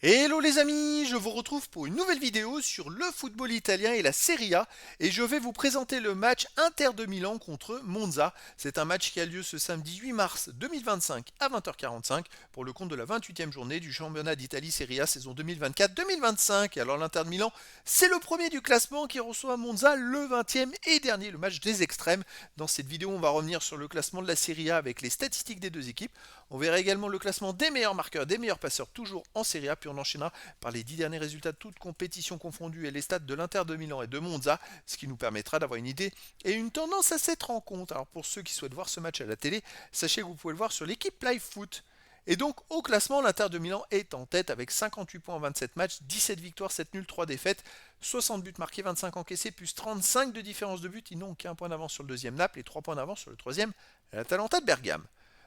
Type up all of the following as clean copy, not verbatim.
Hello les amis, je vous retrouve pour une nouvelle vidéo sur le football italien et la Serie A et je vais vous présenter le match Inter de Milan contre Monza. C'est un match qui a lieu ce samedi 8 mars 2025 à 20h45 pour le compte de la 28e journée du championnat d'Italie Serie A saison 2024-2025. Alors l'Inter de Milan, c'est le premier du classement qui reçoit Monza le 20e et dernier, le match des extrêmes. Dans cette vidéo, on va revenir sur le classement de la Serie A avec les statistiques des deux équipes. On verra également le classement des meilleurs marqueurs, des meilleurs passeurs, toujours en Serie A, puis on enchaînera par les 10 derniers résultats de toutes compétitions confondues et les stats de l'Inter de Milan et de Monza, ce qui nous permettra d'avoir une idée et une tendance à cette rencontre. Alors pour ceux qui souhaitent voir ce match à la télé, sachez que vous pouvez le voir sur l'équipe Live Foot. Et donc au classement, l'Inter de Milan est en tête avec 58 points en 27 matchs, 17 victoires, 7 nuls, 3 défaites, 60 buts marqués, 25 encaissés, plus 35 de différence de but. Ils n'ont qu'un point d'avance sur le deuxième Naples et 3 points d'avance sur le troisième, l'Atalanta de Bergame.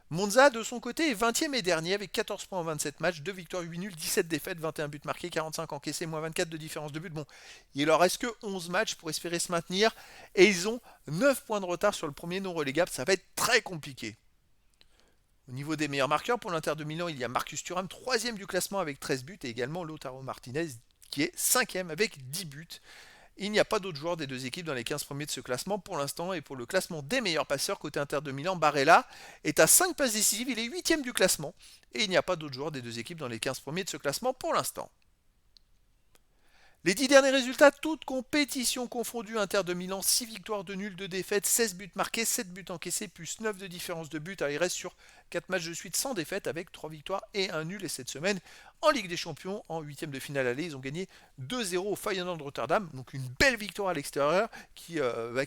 Monza, de son côté, est 20e et dernier avec 14 points en 27 matchs, 2 victoires, 8 nuls, 17 défaites, 21 buts marqués, 45 encaissés, moins 24 de différence de but. Bon, il leur reste que 11 matchs pour espérer se maintenir et ils ont 9 points de retard sur le premier non relégable. Ça va être très compliqué. Au niveau des meilleurs marqueurs pour l'Inter de Milan, il y a Marcus Thuram, 3e du classement avec 13 buts, et également Lautaro Martinez qui est 5e avec 10 buts. Il n'y a pas d'autres joueurs des deux équipes dans les 15 premiers de ce classement pour l'instant. Et pour le classement des meilleurs passeurs, côté Inter de Milan, Barella est à 5 passes décisives. Il est 8e du classement. Et il n'y a pas d'autres joueurs des deux équipes dans les 15 premiers de ce classement pour l'instant. Les 10 derniers résultats, toutes compétitions confondues, Inter de Milan, 6 victoires, 2 nuls, 2 défaites, 16 buts marqués, 7 buts encaissés, plus 9 de différence de but. Alors, il reste sur 4 matchs de suite sans défaite avec 3 victoires et 1 nul. Et cette semaine, en Ligue des Champions, en 8e de finale aller, ils ont gagné 2-0 au Feyenoord de Rotterdam. Donc une belle victoire à l'extérieur qui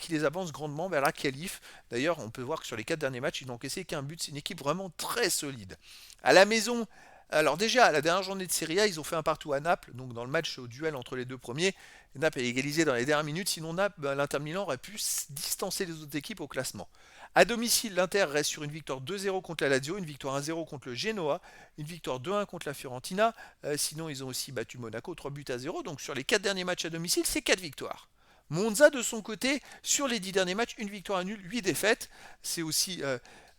les avance grandement vers la qualif. D'ailleurs, on peut voir que sur les 4 derniers matchs, ils n'ont encaissé qu'un but. C'est une équipe vraiment très solide. À la maison, alors déjà, à la dernière journée de Serie A, ils ont fait un partout à Naples, donc dans le match au duel entre les deux premiers. Naples a égalisé dans les dernières minutes, sinon Naples, l'Inter Milan aurait pu distancer les autres équipes au classement. À domicile, l'Inter reste sur une victoire 2-0 contre la Lazio, une victoire 1-0 contre le Genoa, une victoire 2-1 contre la Fiorentina. Sinon, ils ont aussi battu Monaco 3 buts à 0. Donc sur les 4 derniers matchs à domicile, c'est 4 victoires. Monza, de son côté, sur les 10 derniers matchs, une victoire, un nul, 8 défaites. C'est aussi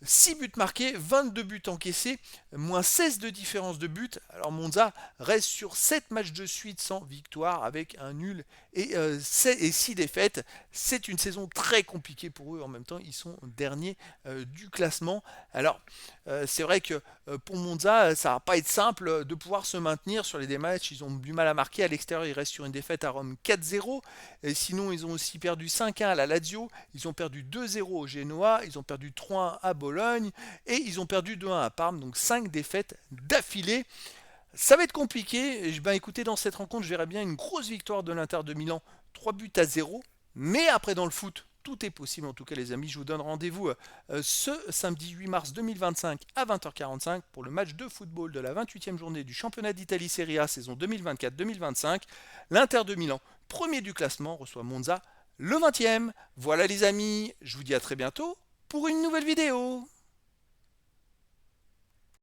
6 buts marqués, 22 buts encaissés, moins 16 de différence de but. Alors Monza reste sur 7 matchs de suite sans victoire avec un nul et 6 défaites. C'est une saison très compliquée pour eux. En même temps, ils sont derniers du classement. Alors c'est vrai que pour Monza, ça va pas être simple de pouvoir se maintenir sur les deux matchs. Ils ont du mal à marquer. À l'extérieur, ils restent sur une défaite à Rome 4-0. Et sinon, ils ont aussi perdu 5-1 à la Lazio. Ils ont perdu 2-0 au Genoa. Ils ont perdu 3-1 à Bologne. Et ils ont perdu 2-1 à Parme. Donc 5 défaites d'affilée. Ça va être compliqué. Ben, écoutez, dans cette rencontre, je verrais bien une grosse victoire de l'Inter de Milan. 3 buts à 0. Mais après, dans le foot, tout est possible. En tout cas, les amis, je vous donne rendez-vous ce samedi 8 mars 2025 à 20h45 pour le match de football de la 28e journée du championnat d'Italie Serie A saison 2024-2025. L'Inter de Milan, premier du classement, reçoit Monza le 20e. Voilà les amis, je vous dis à très bientôt pour une nouvelle vidéo.